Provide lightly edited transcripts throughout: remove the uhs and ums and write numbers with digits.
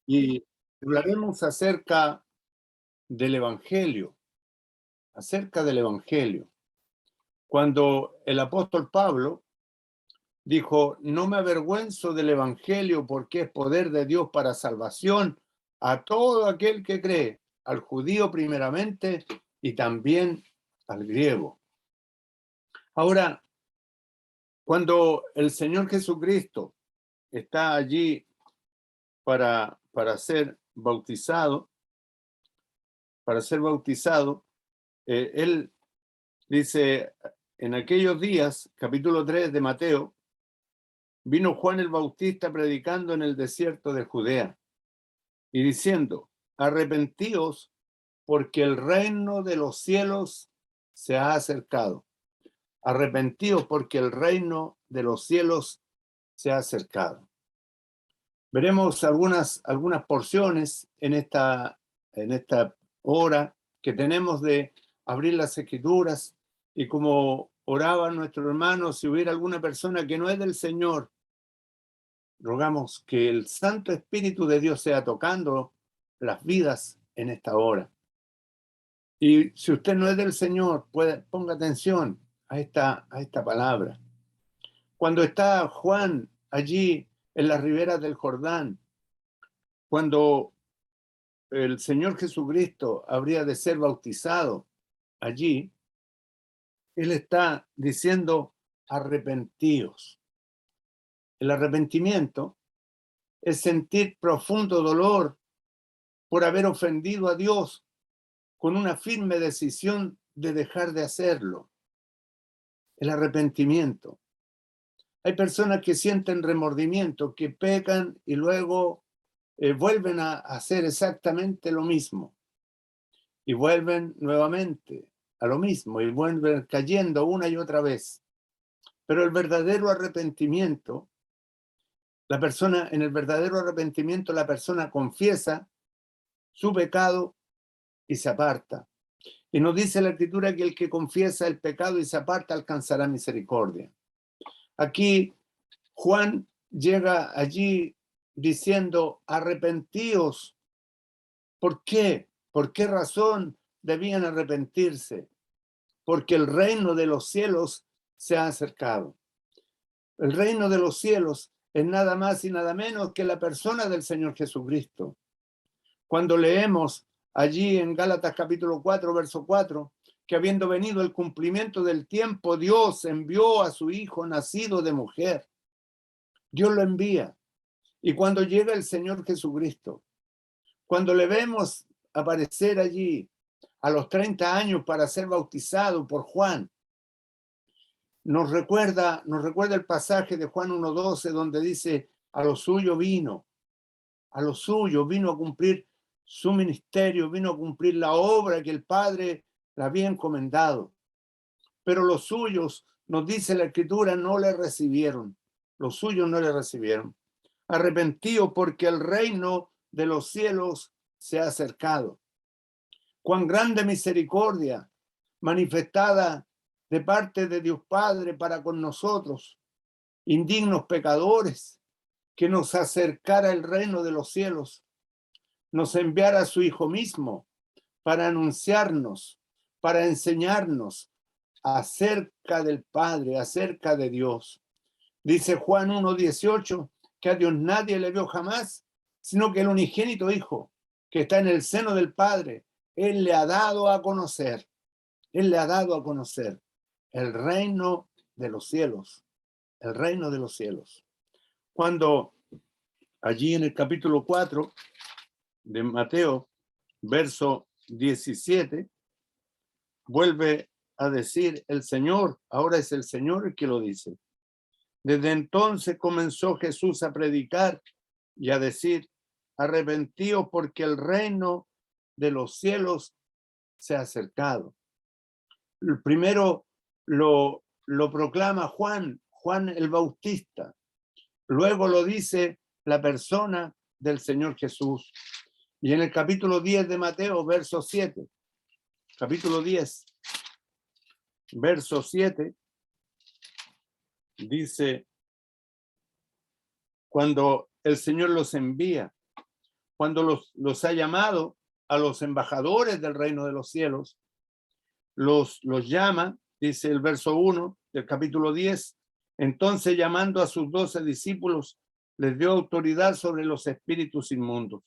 Y hablaremos acerca del Evangelio. Cuando el apóstol Pablo dijo, no me avergüenzo del Evangelio porque es poder de Dios para salvación a todo aquel que cree, al judío primeramente y también al griego. Ahora, cuando el Señor Jesucristo está allí para ser bautizado, él dice, en aquellos días, capítulo 3 de Mateo, vino Juan el Bautista predicando en el desierto de Judea y diciendo, arrepentíos porque el reino de los cielos se ha acercado. Arrepentíos porque el reino de los cielos se ha acercado. Veremos algunas porciones en esta hora que tenemos de abrir las Escrituras y como oraba nuestro hermano, si hubiera alguna persona que no es del Señor, rogamos que el Santo Espíritu de Dios sea tocando las vidas en esta hora. Y si usted no es del Señor, ponga atención a esta palabra. Cuando está Juan allí en las riberas del Jordán, cuando el Señor Jesucristo habría de ser bautizado allí, Él está diciendo arrepentíos. El arrepentimiento es sentir profundo dolor por haber ofendido a Dios con una firme decisión de dejar de hacerlo. El arrepentimiento. Hay personas que sienten remordimiento, que pecan y luego vuelven a hacer exactamente lo mismo. Y vuelven nuevamente a lo mismo y vuelven cayendo una y otra vez. Pero el verdadero arrepentimiento, en el verdadero arrepentimiento, la persona confiesa su pecado y se aparta. Y nos dice la Escritura que el que confiesa el pecado y se aparta alcanzará misericordia. Aquí Juan llega allí diciendo, arrepentíos. ¿Por qué? ¿Por qué razón debían arrepentirse? Porque el reino de los cielos se ha acercado. El reino de los cielos es nada más y nada menos que la persona del Señor Jesucristo. Cuando leemos allí en Gálatas capítulo 4, verso 4, que habiendo venido el cumplimiento del tiempo, Dios envió a su Hijo nacido de mujer. Dios lo envía. Y cuando llega el Señor Jesucristo, cuando le vemos aparecer allí a los 30 años para ser bautizado por Juan, nos recuerda el pasaje de Juan 1:12 donde dice, a lo suyo vino a cumplir su ministerio, vino a cumplir la obra que el Padre le había encomendado. Pero los suyos, nos dice la Escritura, no le recibieron. Los suyos no le recibieron. Arrepentidos porque el reino de los cielos se ha acercado. Cuán grande misericordia manifestada de parte de Dios Padre para con nosotros, indignos pecadores, que nos acercara el reino de los cielos, nos enviara a su Hijo mismo para anunciarnos, para enseñarnos acerca del Padre, acerca de Dios. Dice Juan 1:18 que a Dios nadie le vio jamás, sino que el unigénito Hijo, que está en el seno del Padre, Él le ha dado a conocer. Él le ha dado a conocer el reino de los cielos, el reino de los cielos. Cuando allí en el capítulo 4 de Mateo, verso 17, vuelve a decir el Señor, ahora es el Señor el que lo dice. Desde entonces comenzó Jesús a predicar y a decir, arrepentíos porque el reino de los cielos se ha acercado. El primero lo proclama Juan el Bautista. Luego lo dice la persona del Señor Jesús. Y en el capítulo 10 de Mateo, verso 7, capítulo 10, verso 7, dice, cuando el Señor los envía, cuando los ha llamado a los embajadores del reino de los cielos, los llama, dice el verso 1 del capítulo 10, entonces llamando a sus 12 discípulos, les dio autoridad sobre los espíritus inmundos.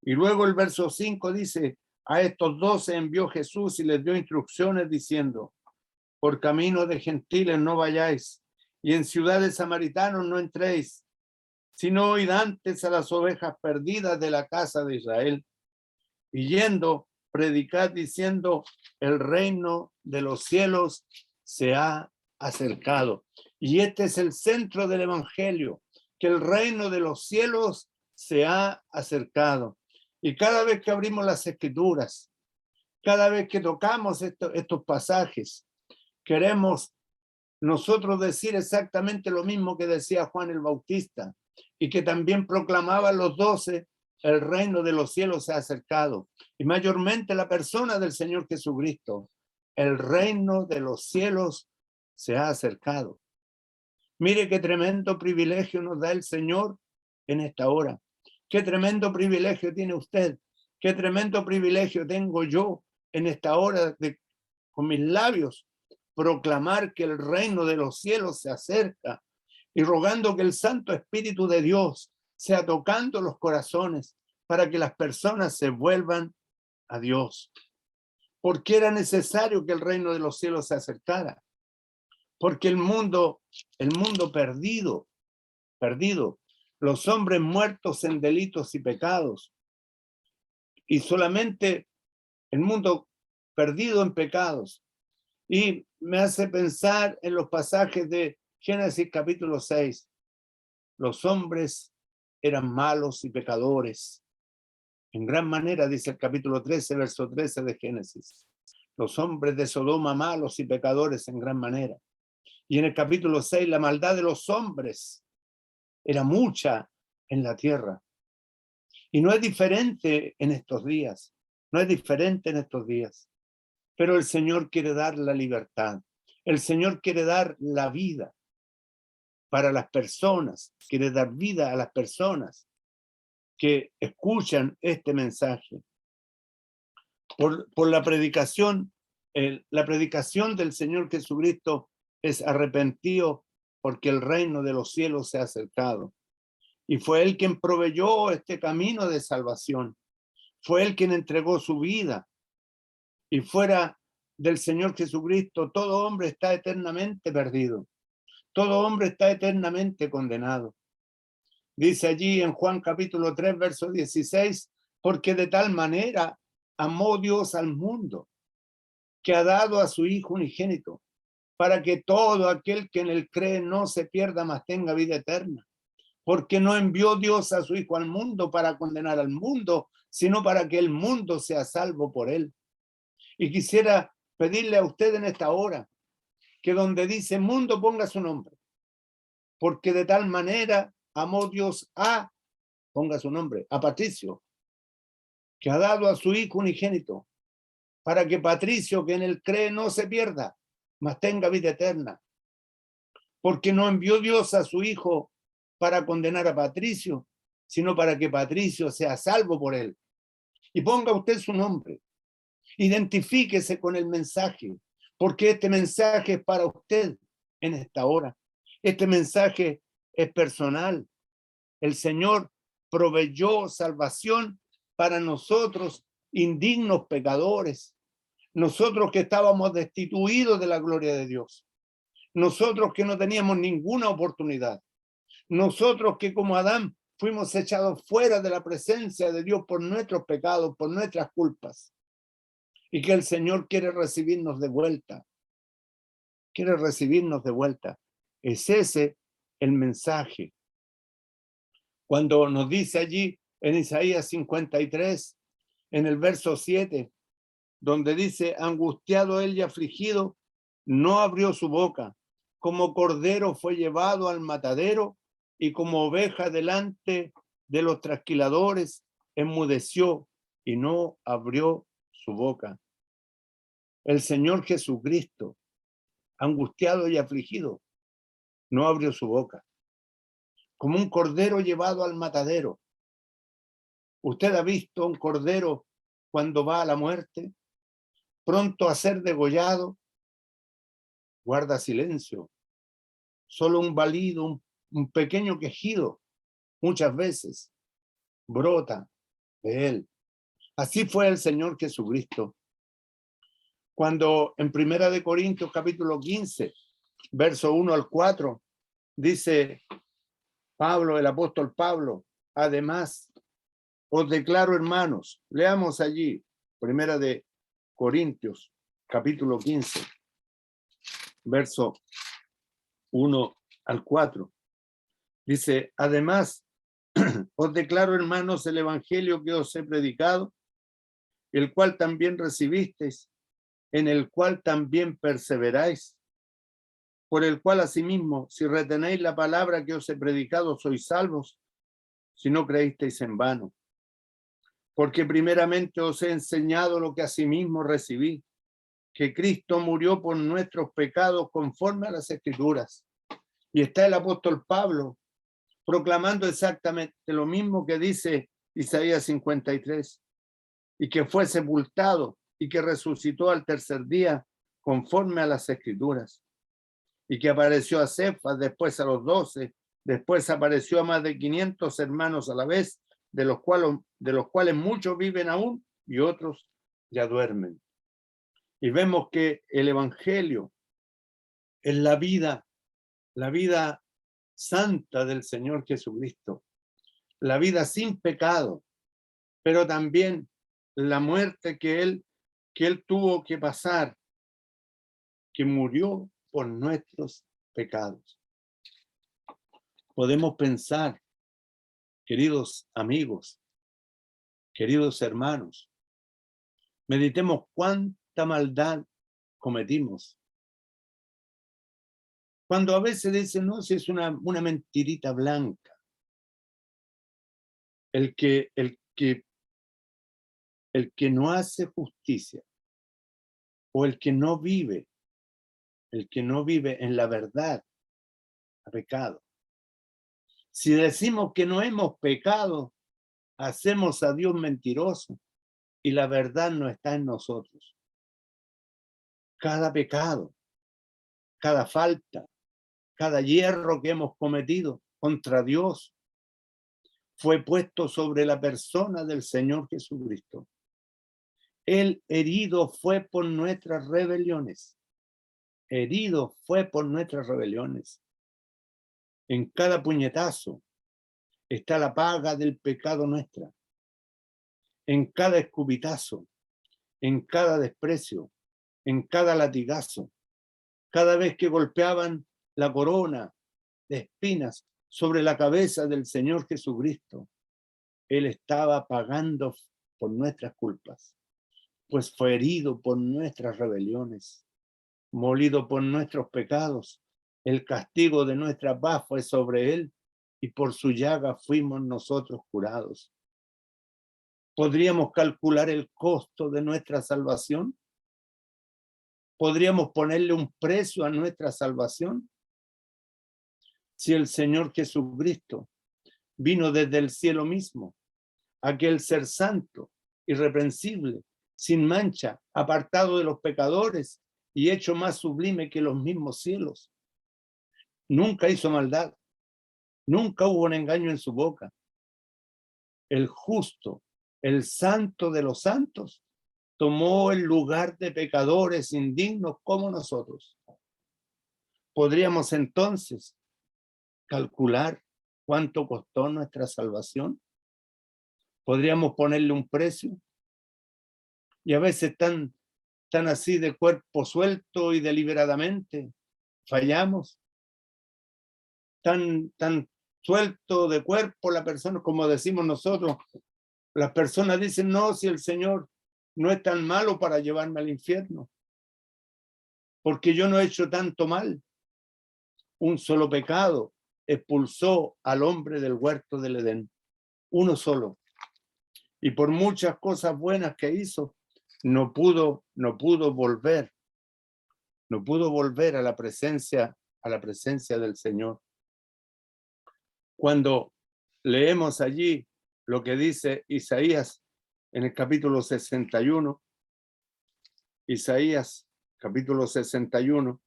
Y luego el verso 5 dice, a estos 12 envió Jesús y les dio instrucciones diciendo, por camino de gentiles no vayáis, y en ciudades samaritanos no entréis, sino oíd antes a las ovejas perdidas de la casa de Israel. Y yendo, predicad diciendo, el reino de los cielos se ha acercado. Y este es el centro del evangelio, que el reino de los cielos se ha acercado. Y cada vez que abrimos las escrituras, cada vez que tocamos estos pasajes, queremos nosotros decir exactamente lo mismo que decía Juan el Bautista y que también proclamaban los 12, el reino de los cielos se ha acercado. Y mayormente la persona del Señor Jesucristo, el reino de los cielos se ha acercado. Mire qué tremendo privilegio nos da el Señor en esta hora. Qué tremendo privilegio tiene usted. Qué tremendo privilegio tengo yo en esta hora de, con mis labios, proclamar que el reino de los cielos se acerca y rogando que el Santo Espíritu de Dios sea tocando los corazones para que las personas se vuelvan a Dios. Porque era necesario que el reino de los cielos se acercara. Porque el mundo perdido, los hombres muertos en delitos y pecados, y solamente el mundo perdido en pecados. Y me hace pensar en los pasajes de Génesis capítulo 6. Los hombres eran malos y pecadores. En gran manera, dice el capítulo 13, verso 13 de Génesis. Los hombres de Sodoma malos y pecadores en gran manera. Y en el capítulo 6, la maldad de los hombres era mucha en la tierra. Y no es diferente en estos días. No es diferente en estos días. Pero el Señor quiere dar la libertad. El Señor quiere dar la vida para las personas. Quiere dar vida a las personas que escuchan este mensaje. Por la predicación del Señor Jesucristo es arrepentido porque el reino de los cielos se ha acercado. Y fue Él quien proveyó este camino de salvación. Fue Él quien entregó su vida. Y fuera del Señor Jesucristo, todo hombre está eternamente perdido. Todo hombre está eternamente condenado. Dice allí en Juan capítulo 3, verso 16, porque de tal manera amó Dios al mundo, que ha dado a su Hijo unigénito, para que todo aquel que en él cree no se pierda, mas tenga vida eterna. Porque no envió Dios a su Hijo al mundo para condenar al mundo, sino para que el mundo sea salvo por él. Y quisiera pedirle a usted en esta hora que donde dice mundo ponga su nombre, porque de tal manera amó Dios a, ponga su nombre, a Patricio, que ha dado a su Hijo unigénito, para que Patricio, que en él cree, no se pierda, mas tenga vida eterna. Porque no envió Dios a su Hijo para condenar a Patricio, sino para que Patricio sea salvo por él. Y ponga usted su nombre. Identifíquese con el mensaje, porque este mensaje es para usted en esta hora. Este mensaje es personal. El Señor proveyó salvación para nosotros, indignos pecadores. Nosotros que estábamos destituidos de la gloria de Dios. Nosotros que no teníamos ninguna oportunidad. Nosotros que como Adán fuimos echados fuera de la presencia de Dios por nuestros pecados, por nuestras culpas. Y que el Señor quiere recibirnos de vuelta. Quiere recibirnos de vuelta. Es ese el mensaje. Cuando nos dice allí en Isaías 53, en el verso 7, donde dice, angustiado él y afligido, no abrió su boca. Como cordero fue llevado al matadero y como oveja delante de los trasquiladores, enmudeció y no abrió su boca. El Señor Jesucristo, angustiado y afligido, no abrió su boca. Como un cordero llevado al matadero. ¿Usted ha visto un cordero cuando va a la muerte, pronto a ser degollado? Guarda silencio. Solo un balido, un pequeño quejido, muchas veces brota de él. Así fue el Señor Jesucristo. Cuando en 1 Corintios capítulo 15, verso 1 al 4, dice Pablo, el apóstol Pablo, además, os declaro, hermanos, leamos allí, 1 Corintios capítulo 15, verso 1 al 4. Dice, además, os declaro, hermanos, el evangelio que os he predicado, el cual también recibisteis, en el cual también perseveráis, por el cual asimismo, si retenéis la palabra que os he predicado, sois salvos, si no creísteis en vano. Porque primeramente os he enseñado lo que asimismo recibí, que Cristo murió por nuestros pecados conforme a las Escrituras. Y está el apóstol Pablo proclamando exactamente lo mismo que dice Isaías 53, y que fue sepultado y que resucitó al tercer día conforme a las Escrituras, y que apareció a Cefas, después a los 12, después apareció a más de 500 hermanos a la vez, de los cuales muchos viven aún y otros ya duermen. Y vemos que el evangelio es la vida santa del Señor Jesucristo, la vida sin pecado, pero también la muerte que él tuvo que pasar, que murió por nuestros pecados. Podemos pensar, queridos amigos, queridos hermanos, meditemos cuánta maldad cometimos. Cuando a veces dicen, no, si es una mentirita blanca, el que no hace justicia o el que no vive en la verdad, ha pecado. Si decimos que no hemos pecado, hacemos a Dios mentiroso y la verdad no está en nosotros. Cada pecado, cada falta, cada hierro que hemos cometido contra Dios fue puesto sobre la persona del Señor Jesucristo. Él herido fue por nuestras rebeliones. Herido fue por nuestras rebeliones. En cada puñetazo está la paga del pecado nuestra. En cada escupitazo, en cada desprecio, en cada latigazo, cada vez que golpeaban la corona de espinas sobre la cabeza del Señor Jesucristo, Él estaba pagando por nuestras culpas, pues fue herido por nuestras rebeliones, molido por nuestros pecados. El castigo de nuestra paz fue sobre Él, y por su llaga fuimos nosotros curados. ¿Podríamos calcular el costo de nuestra salvación? ¿Podríamos ponerle un precio a nuestra salvación? Si el Señor Jesucristo vino desde el cielo mismo, aquel ser santo, irreprensible, sin mancha, apartado de los pecadores y hecho más sublime que los mismos cielos. Nunca hizo maldad, nunca hubo un engaño en su boca. El justo, el santo de los santos, tomó el lugar de pecadores indignos como nosotros. ¿Podríamos entonces calcular cuánto costó nuestra salvación? ¿Podríamos ponerle un precio? Y a veces tan así de cuerpo suelto y deliberadamente fallamos. Tan suelto de cuerpo la persona, como decimos nosotros. Las personas dicen, no, si el Señor no es tan malo para llevarme al infierno, porque yo no he hecho tanto mal. Un solo pecado expulsó al hombre del huerto del Edén, uno solo. Y por muchas cosas buenas que hizo, no pudo volver a la presencia del Señor. Cuando leemos allí lo que dice Isaías en el capítulo 61. Isaías, capítulo 61.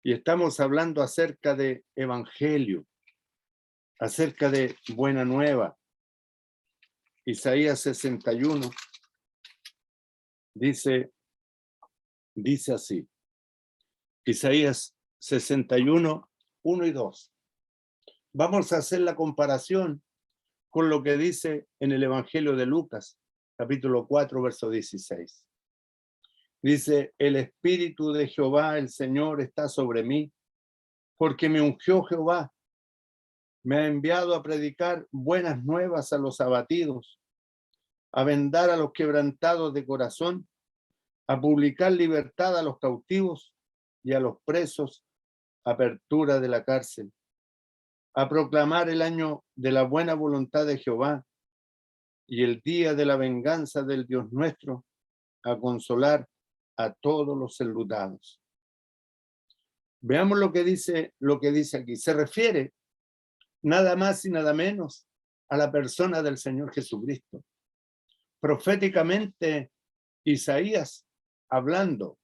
Y estamos hablando acerca de evangelio, acerca de buena nueva. Isaías 61 dice así. Isaías 61, 1 y 2. Vamos a hacer la comparación con lo que dice en el Evangelio de Lucas, capítulo 4, verso 16. Dice, el Espíritu de Jehová, el Señor, está sobre mí, porque me ungió Jehová. Me ha enviado a predicar buenas nuevas a los abatidos, a vendar a los quebrantados de corazón, a publicar libertad a los cautivos y a los presos, apertura de la cárcel, a proclamar el año de la buena voluntad de Jehová y el día de la venganza del Dios nuestro, a consolar a todos los enlutados. Veamos lo que dice aquí. Se refiere nada más y nada menos a la persona del Señor Jesucristo. Proféticamente, Isaías hablando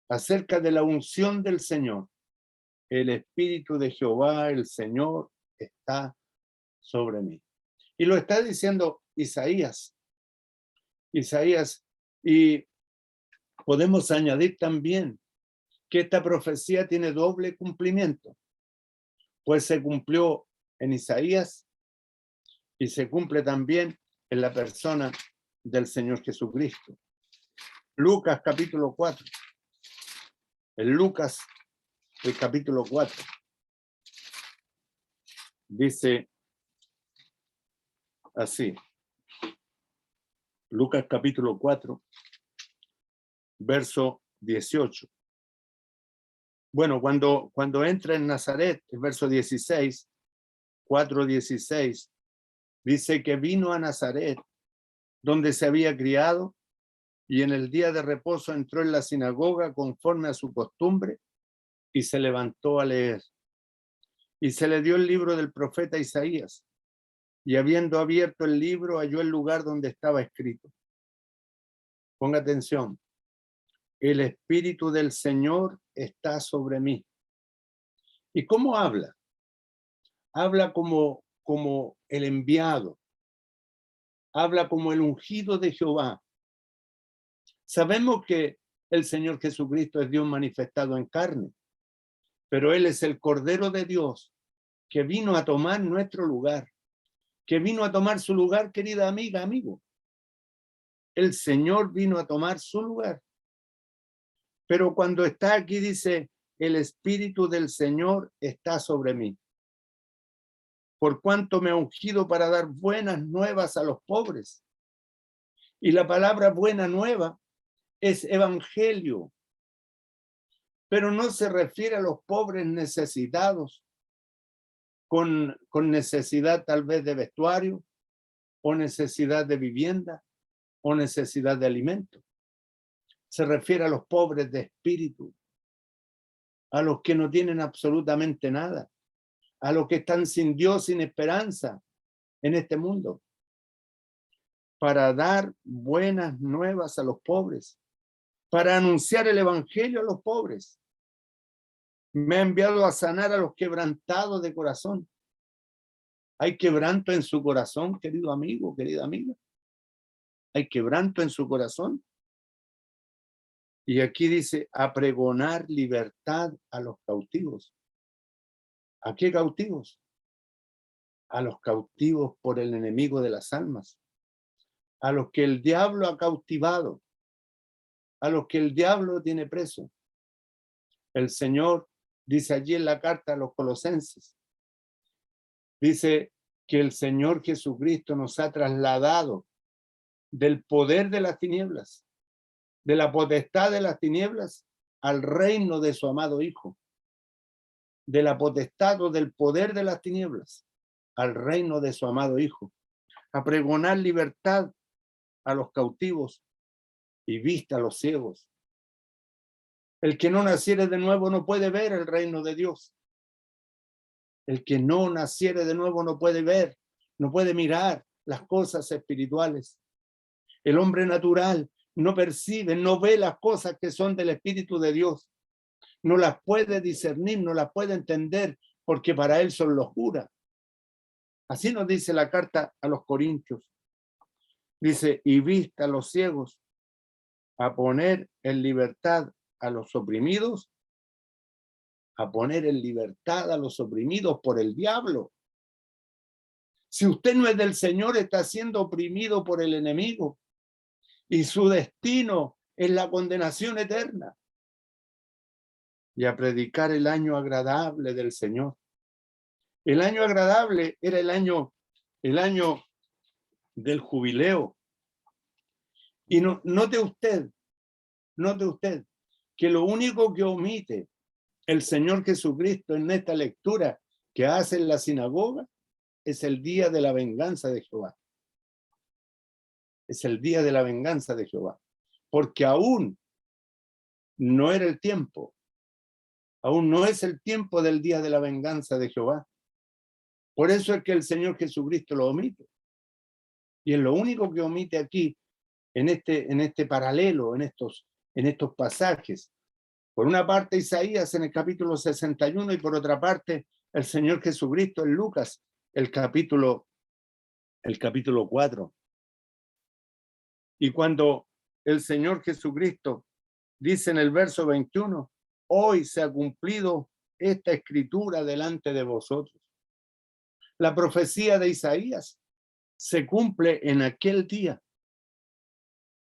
acerca de la unción del Señor. El Espíritu de Jehová, el Señor, está sobre mí. Y lo está diciendo Isaías. Y podemos añadir también que esta profecía tiene doble cumplimiento, pues se cumplió en Isaías y se cumple también en la persona del Señor Jesucristo. Lucas capítulo 4. En Lucas, el capítulo 4, dice así. Lucas capítulo 4, verso 18. Bueno, cuando entra en Nazaret, el verso 16, 4:16, dice que vino a Nazaret, donde se había criado, y en el día de reposo entró en la sinagoga conforme a su costumbre y se levantó a leer. Y se le dio el libro del profeta Isaías, y habiendo abierto el libro, halló el lugar donde estaba escrito. Ponga atención. El Espíritu del Señor está sobre mí. ¿Y cómo habla? Habla como el enviado. Habla como el ungido de Jehová. Sabemos que el Señor Jesucristo es Dios manifestado en carne, pero Él es el Cordero de Dios que vino a tomar nuestro lugar, que vino a tomar su lugar, querida amiga, amigo. El Señor vino a tomar su lugar. Pero cuando está aquí dice, el Espíritu del Señor está sobre mí, por cuanto me ha ungido para dar buenas nuevas a los pobres. Y la palabra buena nueva es evangelio, pero no se refiere a los pobres necesitados, con necesidad tal vez de vestuario, o necesidad de vivienda, o necesidad de alimento. Se refiere a los pobres de espíritu, a los que no tienen absolutamente nada, a los que están sin Dios, sin esperanza en este mundo, para dar buenas nuevas a los pobres, para anunciar el evangelio a los pobres. Me ha enviado a sanar a los quebrantados de corazón. ¿Hay quebranto en su corazón, querido amigo, querida amiga? ¿Hay quebranto en su corazón? Y aquí dice, a pregonar libertad a los cautivos. ¿A qué cautivos? A los cautivos por el enemigo de las almas, a los que el diablo ha cautivado, a los que el diablo tiene preso. El Señor dice allí en la carta a los Colosenses, dice que el Señor Jesucristo nos ha trasladado del poder de las tinieblas, de la potestad de las tinieblas, al reino de su amado Hijo, de la potestad o del poder de las tinieblas, al reino de su amado Hijo, a pregonar libertad a los cautivos y vista a los ciegos. El que no naciere de nuevo no puede ver el reino de Dios. El que no naciere de nuevo no puede ver, no puede mirar las cosas espirituales. El hombre natural no percibe, no ve las cosas que son del Espíritu de Dios. No las puede discernir, no las puede entender, porque para él son locura. Así nos dice la carta a los Corintios. Dice, y vista a los ciegos, a poner en libertad a los oprimidos, a poner en libertad a los oprimidos por el diablo. Si usted no es del Señor, está siendo oprimido por el enemigo y su destino es la condenación eterna. Y a predicar el año agradable del Señor. El año agradable era el año del jubileo. Y note usted que lo único que omite el Señor Jesucristo en esta lectura que hace en la sinagoga es el día de la venganza de Jehová. Es el día de la venganza de Jehová. Porque aún no era el tiempo. Aún no es el tiempo del día de la venganza de Jehová. Por eso es que el Señor Jesucristo lo omite. Y es lo único que omite aquí, en este paralelo, en estos pasajes. Por una parte Isaías en el capítulo 61 y por otra parte el Señor Jesucristo en Lucas, el capítulo 4. Y cuando el Señor Jesucristo dice en el verso 21, hoy se ha cumplido esta escritura delante de vosotros. La profecía de Isaías se cumple en aquel día.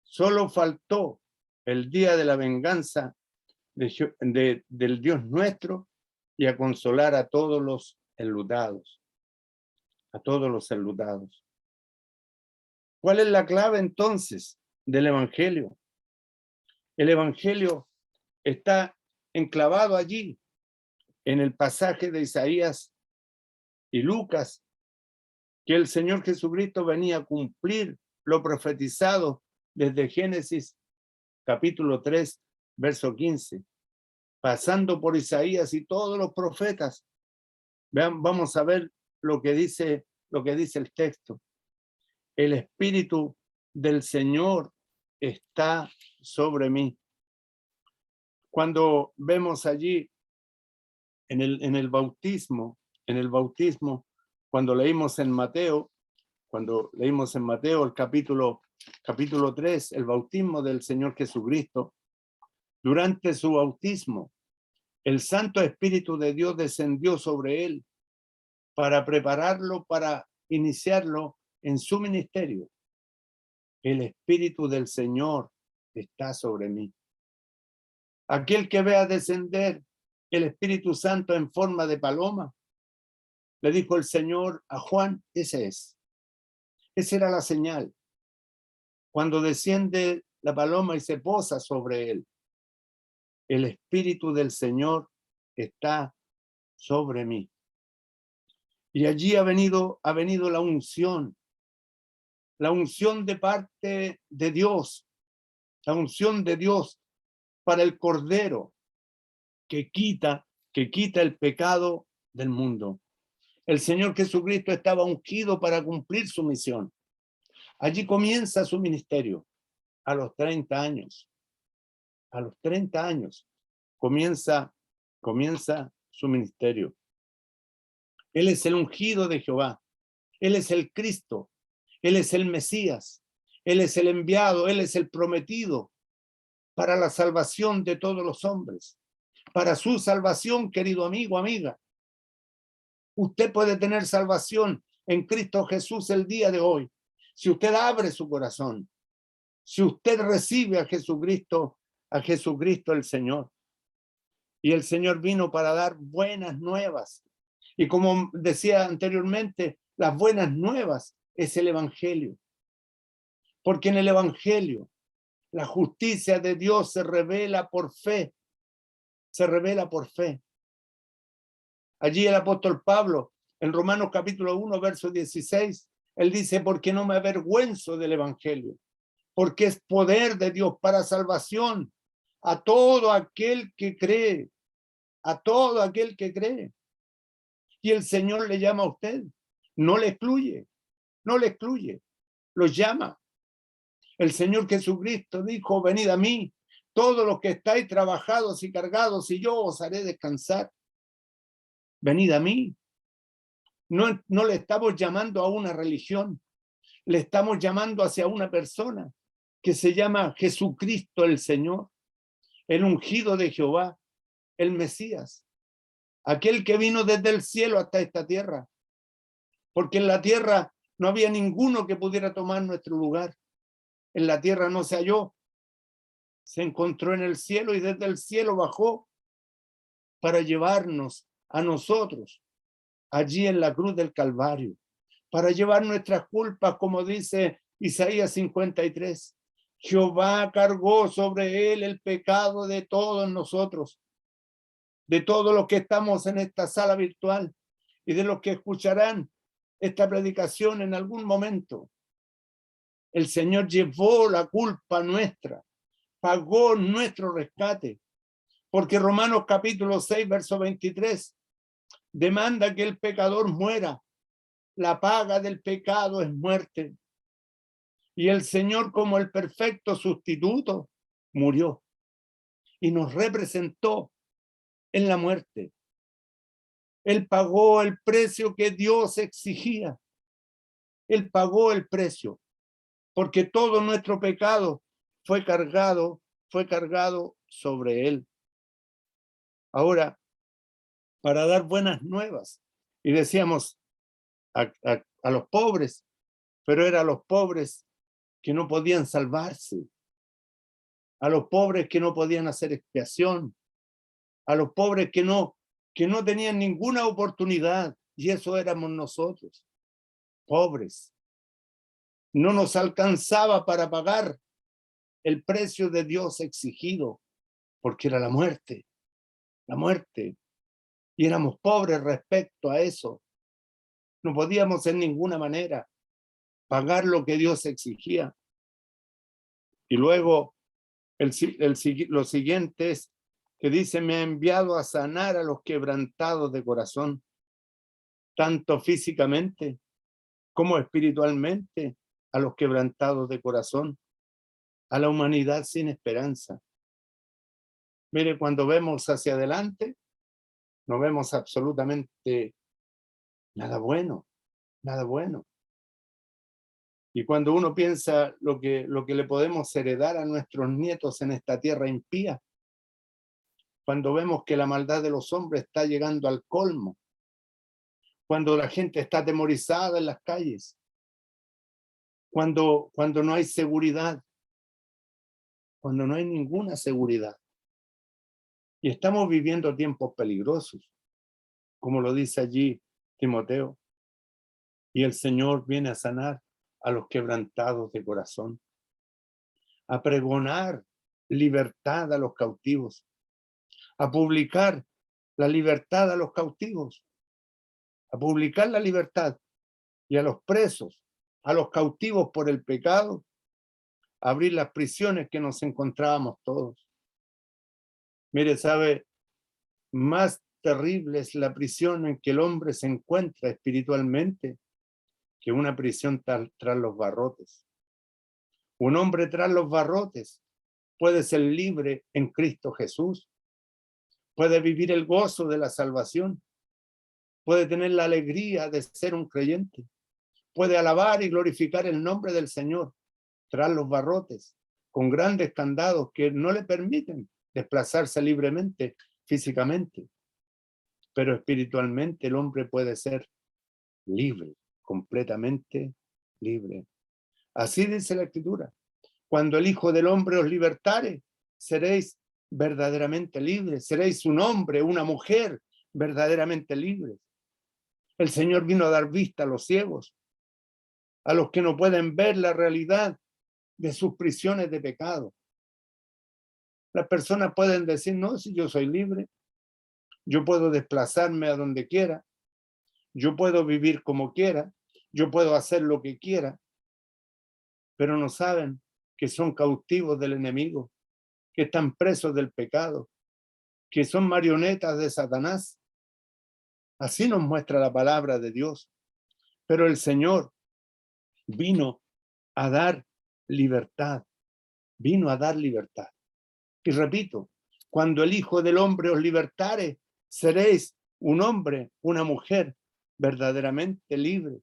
Solo faltó el día de la venganza del Dios nuestro y a consolar a todos los enlutados. A todos los enlutados. ¿Cuál es la clave entonces del Evangelio? El Evangelio está enclavado allí en el pasaje de Isaías y Lucas, que el Señor Jesucristo venía a cumplir lo profetizado desde Génesis capítulo 3, verso 15, pasando por Isaías y todos los profetas. Vean, vamos a ver lo que dice el texto. El Espíritu del Señor está sobre mí. Cuando vemos allí en el bautismo, cuando leímos en Mateo el capítulo 3, el bautismo del Señor Jesucristo, durante su bautismo, el Santo Espíritu de Dios descendió sobre él para prepararlo, para iniciarlo en su ministerio. El Espíritu del Señor está sobre mí. Aquel que vea descender el Espíritu Santo en forma de paloma, le dijo el Señor a Juan, ese es. Esa era la señal. Cuando desciende la paloma y se posa sobre él, el Espíritu del Señor está sobre mí. Y allí ha venido la unción de parte de Dios, la unción de Dios para el Cordero que quita el pecado del mundo. El Señor Jesucristo estaba ungido para cumplir su misión. Allí comienza su ministerio a los 30 años. A los 30 años comienza su ministerio. Él es el ungido de Jehová. Él es el Cristo. Él es el Mesías. Él es el enviado. Él es el prometido para la salvación de todos los hombres. Para su salvación, querido amigo, amiga. Usted puede tener salvación en Cristo Jesús el día de hoy. Si usted abre su corazón. Si usted recibe a Jesucristo el Señor. Y el Señor vino para dar buenas nuevas. Y como decía anteriormente, las buenas nuevas es el Evangelio. Porque en el Evangelio la justicia de Dios se revela por fe. Se revela por fe. Allí el apóstol Pablo, en Romanos capítulo 1, verso 16, él dice, porque no me avergüenzo del Evangelio, porque es poder de Dios para salvación a todo aquel que cree, a todo aquel que cree. Y el Señor le llama a usted. No le excluye, no le excluye. Los llama. El Señor Jesucristo dijo, venid a mí, todos los que estáis trabajados y cargados, y yo os haré descansar. Venid a mí. No le estamos llamando a una religión, le estamos llamando hacia una persona que se llama Jesucristo el Señor, el ungido de Jehová, el Mesías, aquel que vino desde el cielo hasta esta tierra, porque en la tierra no había ninguno que pudiera tomar nuestro lugar. En la tierra no se halló, se encontró en el cielo y desde el cielo bajó para llevarnos a nosotros allí en la cruz del Calvario, para llevar nuestras culpas, como dice Isaías 53. Jehová cargó sobre él el pecado de todos nosotros, de todos los que estamos en esta sala virtual y de los que escucharán esta predicación en algún momento. El Señor llevó la culpa nuestra, pagó nuestro rescate, porque Romanos capítulo 6, verso 23, demanda que el pecador muera. La paga del pecado es muerte. Y el Señor, como el perfecto sustituto, murió y nos representó en la muerte. Él pagó el precio que Dios exigía. Él pagó el precio, porque todo nuestro pecado fue cargado sobre él. Ahora, para dar buenas nuevas, y decíamos a los pobres, pero eran los pobres que no podían salvarse, a los pobres que no podían hacer expiación, a los pobres que no tenían ninguna oportunidad, y eso éramos nosotros, pobres. No nos alcanzaba para pagar el precio de Dios exigido, porque era la muerte, y éramos pobres respecto a eso. No podíamos en ninguna manera pagar lo que Dios exigía. Y luego lo siguiente es que dice, me ha enviado a sanar a los quebrantados de corazón, tanto físicamente como espiritualmente, a los quebrantados de corazón, a la humanidad sin esperanza. Mire, cuando vemos hacia adelante, no vemos absolutamente nada bueno, nada bueno. Y cuando uno piensa lo que le podemos heredar a nuestros nietos en esta tierra impía, cuando vemos que la maldad de los hombres está llegando al colmo, cuando la gente está atemorizada en las calles, cuando no hay seguridad, cuando no hay ninguna seguridad. Y estamos viviendo tiempos peligrosos, como lo dice allí Timoteo. Y el Señor viene a sanar a los quebrantados de corazón, a pregonar libertad a los cautivos, a publicar la libertad a los cautivos, a publicar la libertad y a los presos, a los cautivos por el pecado, a abrir las prisiones que nos encontrábamos todos. Mire, sabe, más terrible es la prisión en que el hombre se encuentra espiritualmente que una prisión tras los barrotes. Un hombre tras los barrotes puede ser libre en Cristo Jesús, puede vivir el gozo de la salvación, puede tener la alegría de ser un creyente, puede alabar y glorificar el nombre del Señor tras los barrotes, con grandes candados que no le permiten desplazarse libremente físicamente, pero espiritualmente el hombre puede ser libre, completamente libre. Así dice la Escritura. Cuando el Hijo del Hombre os libertare, seréis verdaderamente libres, seréis un hombre, una mujer verdaderamente libres. El Señor vino a dar vista a los ciegos, a los que no pueden ver la realidad de sus prisiones de pecado. Las personas pueden decir, no, si yo soy libre, yo puedo desplazarme a donde quiera, yo puedo vivir como quiera, yo puedo hacer lo que quiera, pero no saben que son cautivos del enemigo, que están presos del pecado, que son marionetas de Satanás. Así nos muestra la palabra de Dios. Pero el Señor vino a dar libertad, vino a dar libertad. Y repito, cuando el Hijo del Hombre os libertare, seréis un hombre, una mujer verdaderamente libre.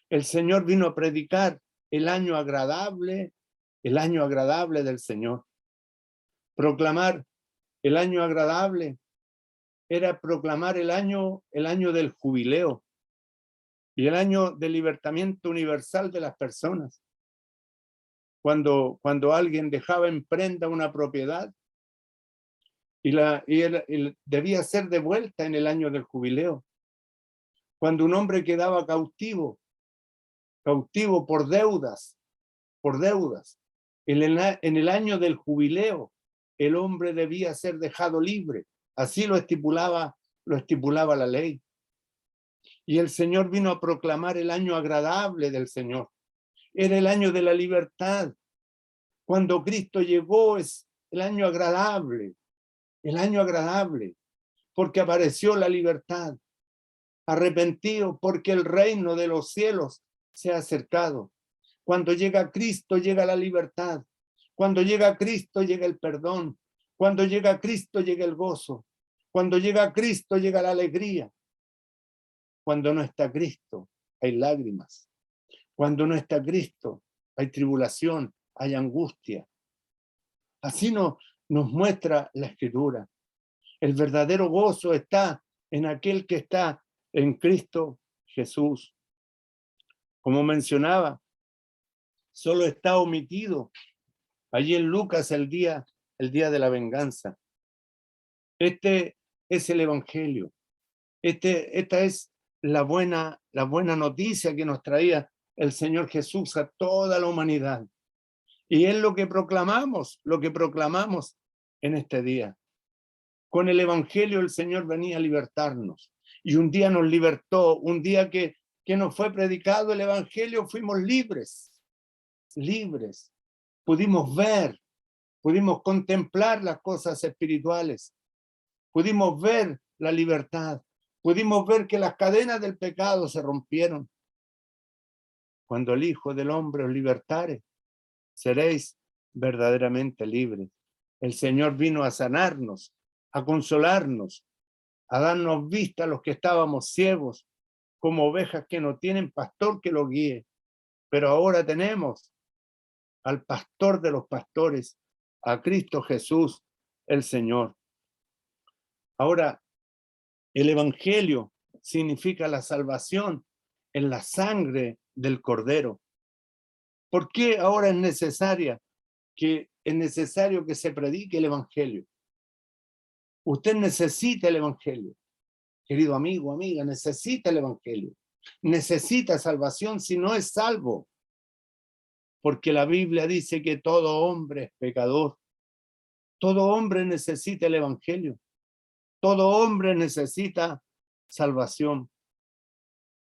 El Señor vino a predicar el año agradable del Señor. Proclamar el año agradable era proclamar el año del jubileo y el año del libertamiento universal de las personas. Cuando alguien dejaba en prenda una propiedad y debía ser devuelta en el año del jubileo. Cuando un hombre quedaba cautivo por deudas, en el año del jubileo, el hombre debía ser dejado libre. Así lo estipulaba la ley. Y el Señor vino a proclamar el año agradable del Señor. Era el año de la libertad. Cuando Cristo llegó es el año agradable, porque apareció la libertad. Arrepentido porque el reino de los cielos se ha acercado. Cuando llega Cristo, llega la libertad. Cuando llega Cristo, llega el perdón. Cuando llega Cristo, llega el gozo. Cuando llega Cristo, llega la alegría. Cuando no está Cristo, hay lágrimas. Cuando no está Cristo, hay tribulación, hay angustia. Así nos muestra la Escritura. El verdadero gozo está en aquel que está en Cristo Jesús. Como mencionaba, solo está omitido allí en Lucas el día de la venganza. Este es el Evangelio. Esta es la buena noticia que nos traía el Señor Jesús a toda la humanidad. Y es lo que proclamamos en este día. Con el Evangelio el Señor venía a libertarnos. Y un día nos libertó, un día que nos fue predicado el Evangelio, fuimos libres. Pudimos ver, pudimos contemplar las cosas espirituales, pudimos ver la libertad, pudimos ver que las cadenas del pecado se rompieron. Cuando el Hijo del Hombre os libertare, seréis verdaderamente libres. El Señor vino a sanarnos, a consolarnos, a darnos vista a los que estábamos ciegos, como ovejas que no tienen pastor que los guíe. Pero ahora tenemos al pastor de los pastores, a Cristo Jesús, el Señor. Ahora, el Evangelio significa la salvación en la sangre del Cordero. ¿Por qué ahora es necesario que se predique el Evangelio? Usted necesita el Evangelio. Querido amigo, amiga, necesita el Evangelio. Necesita salvación, si no es salvo. Porque la Biblia dice que todo hombre es pecador. Todo hombre necesita el Evangelio. Todo hombre necesita salvación.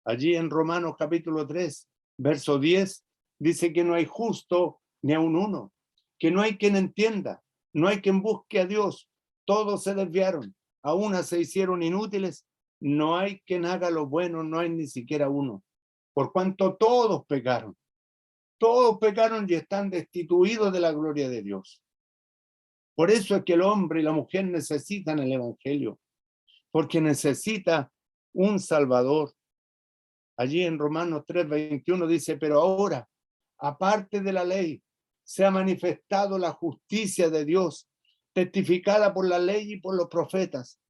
Allí en Romanos capítulo 3, verso 10, dice que no hay justo ni aun uno, que no hay quien entienda, no hay quien busque a Dios. Todos se desviaron, a una se hicieron inútiles, no hay quien haga lo bueno, no hay ni siquiera uno. Por cuanto todos pecaron y están destituidos de la gloria de Dios. Por eso es que el hombre y la mujer necesitan el Evangelio, porque necesita un Salvador. Allí en Romanos 3:21 dice, pero ahora, aparte de la ley, se ha manifestado la justicia de Dios, testificada por la ley y por los profetas.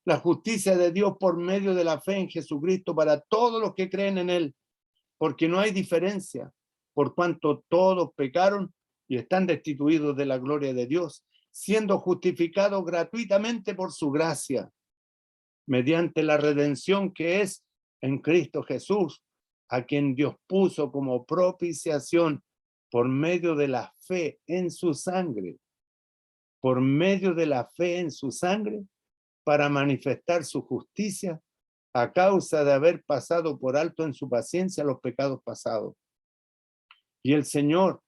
La justicia de Dios por medio de la fe en Jesucristo para todos los que creen en Él, porque no hay diferencia, por cuanto todos pecaron y están destituidos de la gloria de Dios, siendo justificados gratuitamente por su gracia, mediante la redención que es en Cristo Jesús, a quien Dios puso como propiciación por medio de la fe en su sangre, por medio de la fe en su sangre, para manifestar su justicia a causa de haber pasado por alto en su paciencia los pecados pasados. Y el Señor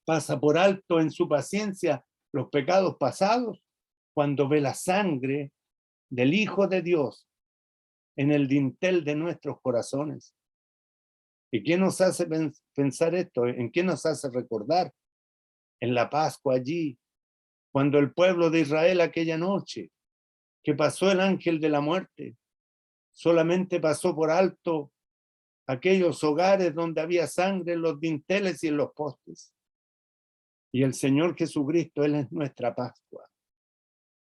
pasa por alto en su paciencia los pecados pasados cuando ve la sangre del Hijo de Dios en el dintel de nuestros corazones. ¿Y qué nos hace pensar esto? ¿En qué nos hace recordar? En la Pascua allí, cuando el pueblo de Israel aquella noche, que pasó el ángel de la muerte, solamente pasó por alto aquellos hogares donde había sangre en los dinteles y en los postes. Y el Señor Jesucristo, Él es nuestra Pascua.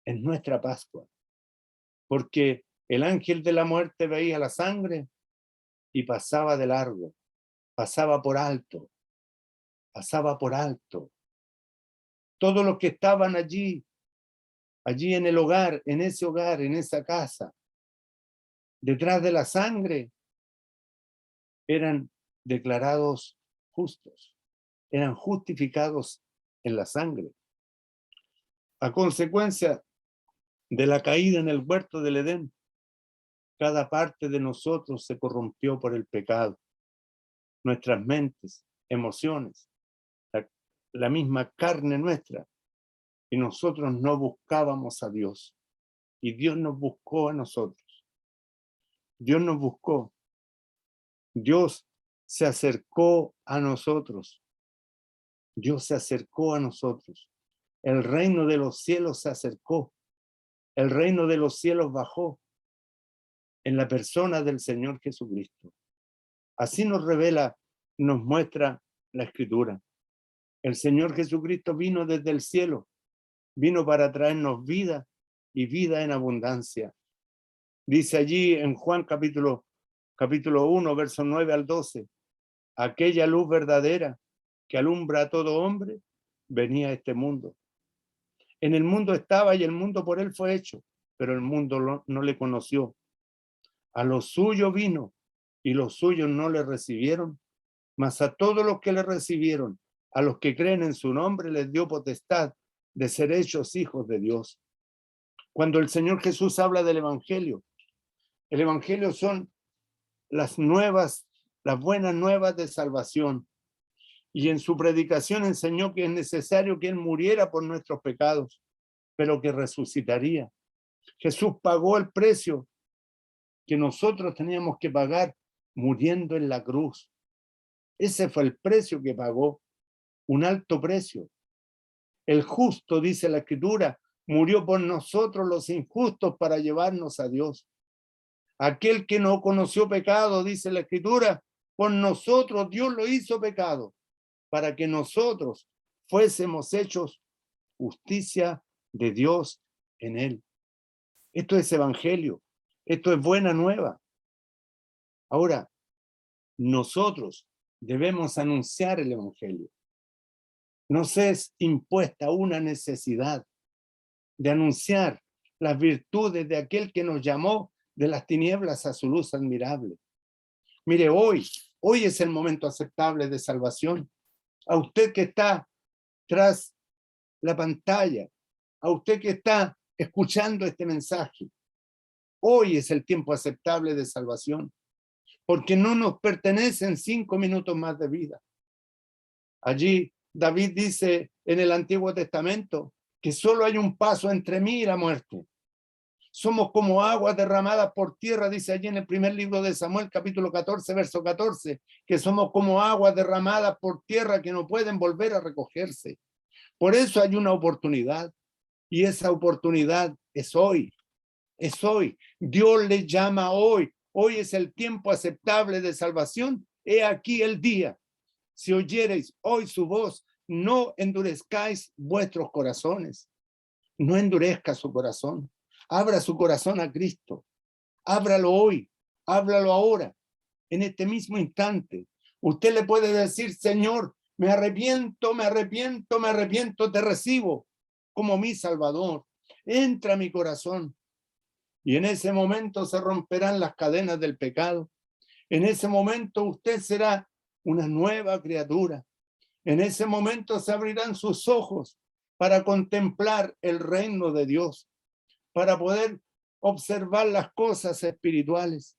Es nuestra Pascua. Porque el ángel de la muerte veía la sangre y pasaba de largo, pasaba por alto, pasaba por alto. Todos los que estaban allí en el hogar, en esa casa, detrás de la sangre, eran declarados justos, eran justificados en la sangre. A consecuencia de la caída en el huerto del Edén, cada parte de nosotros se corrompió por el pecado. Nuestras mentes, emociones, la misma carne nuestra. Y nosotros no buscábamos a Dios. Y Dios nos buscó a nosotros. Dios nos buscó. Dios se acercó a nosotros. Dios se acercó a nosotros. El reino de los cielos se acercó. El reino de los cielos bajó en la persona del Señor Jesucristo. Así nos revela, nos muestra la Escritura. El Señor Jesucristo vino desde el cielo, vino para traernos vida y vida en abundancia. Dice allí en Juan capítulo 1, versos 9 al 12, aquella luz verdadera que alumbra a todo hombre venía a este mundo. En el mundo estaba y el mundo por él fue hecho, pero el mundo no le conoció. A los suyos vino y los suyos no le recibieron, mas a todos los que le recibieron, a los que creen en su nombre, les dio potestad de ser hechos hijos de Dios. Cuando el Señor Jesús habla del Evangelio, el Evangelio son las buenas nuevas de salvación. Y en su predicación enseñó que es necesario que Él muriera por nuestros pecados, pero que resucitaría. Jesús pagó el precio que nosotros teníamos que pagar muriendo en la cruz. Ese fue el precio que pagó, un alto precio. El justo, dice la Escritura, murió por nosotros los injustos para llevarnos a Dios. Aquel que no conoció pecado, dice la Escritura, por nosotros Dios lo hizo pecado, para que nosotros fuésemos hechos justicia de Dios en él. Esto es evangelio, esto es buena nueva. Ahora, nosotros debemos anunciar el evangelio. Nos es impuesta una necesidad de anunciar las virtudes de aquel que nos llamó de las tinieblas a su luz admirable. Mire, hoy es el momento aceptable de salvación. A usted que está tras la pantalla, a usted que está escuchando este mensaje, hoy es el tiempo aceptable de salvación, porque no nos pertenecen 5 minutos más de vida. Allí David dice en el Antiguo Testamento que solo hay un paso entre mí y la muerte. Somos como aguas derramadas por tierra, dice allí en el primer libro de Samuel, capítulo 14, verso 14, que somos como aguas derramadas por tierra que no pueden volver a recogerse. Por eso hay una oportunidad, y esa oportunidad es hoy. Es hoy. Dios le llama hoy. Hoy es el tiempo aceptable de salvación. He aquí el día. Si oyereis hoy su voz, no endurezcáis vuestros corazones. No endurezca su corazón. Abra su corazón a Cristo. Ábralo hoy. Háblalo ahora. En este mismo instante. Usted le puede decir, Señor, me arrepiento, me arrepiento, me arrepiento, te recibo como mi Salvador. Entra a mi corazón. Y en ese momento se romperán las cadenas del pecado. En ese momento usted será una nueva criatura. En ese momento se abrirán sus ojos para contemplar el reino de Dios, para poder observar las cosas espirituales.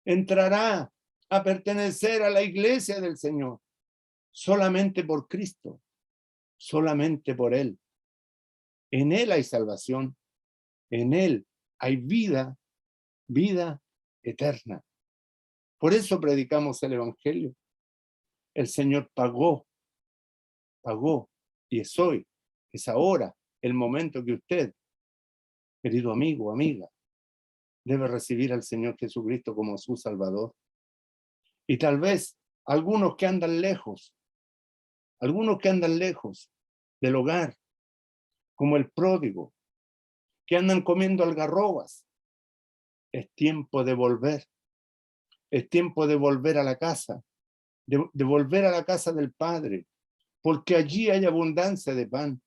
Entrará a pertenecer a la iglesia del Señor, solamente por Cristo, solamente por Él. En Él hay salvación, en Él hay vida, vida eterna. Por eso predicamos el Evangelio. El Señor pagó, y es hoy, es ahora, el momento que usted, querido amigo, amiga, debe recibir al Señor Jesucristo como su Salvador. Y tal vez algunos que andan lejos del hogar, como el pródigo, que andan comiendo algarrobas, es tiempo de volver. Es tiempo de volver a la casa, de volver a la casa del Padre, porque allí hay abundancia de pan.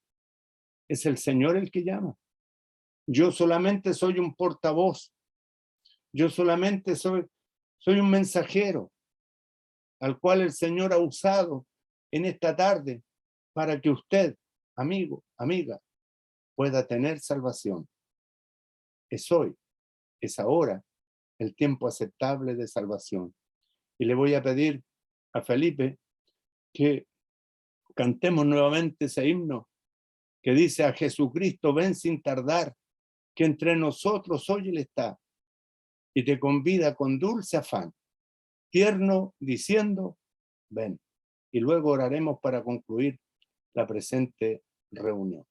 Es el Señor el que llama. Yo solamente soy un portavoz. Yo solamente soy un mensajero al cual el Señor ha usado en esta tarde para que usted, amigo, amiga, pueda tener salvación. Es hoy, es ahora, el tiempo aceptable de salvación. Y le voy a pedir a Felipe que cantemos nuevamente ese himno que dice: a Jesucristo ven sin tardar, que entre nosotros hoy Él está, y te convida con dulce afán, tierno, diciendo, ven. Y luego oraremos para concluir la presente reunión.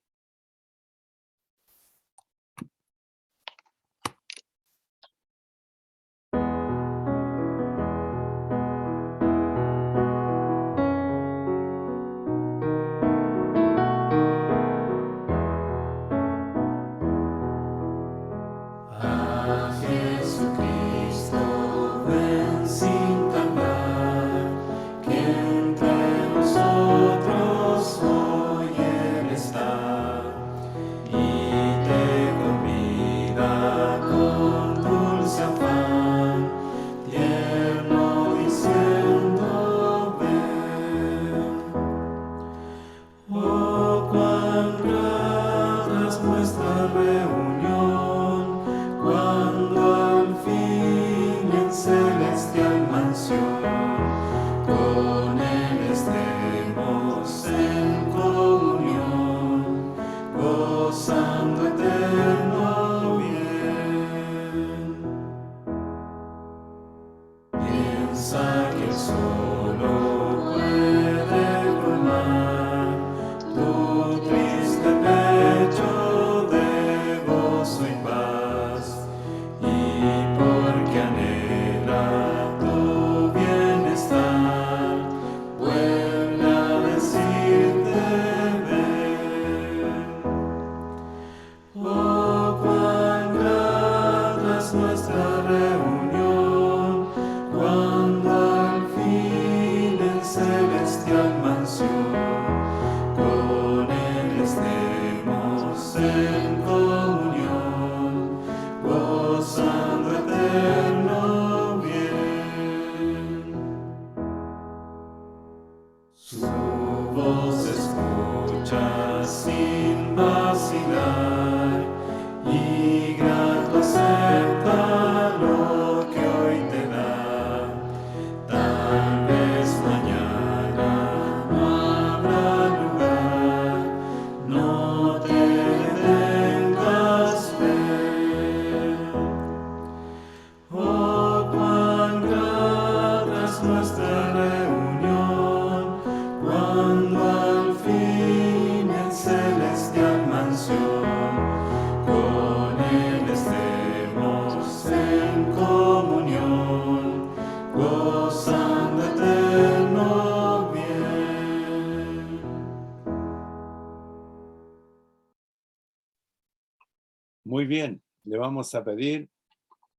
Muy bien, le vamos a pedir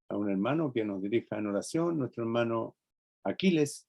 a un hermano que nos dirija en oración, nuestro hermano Aquiles,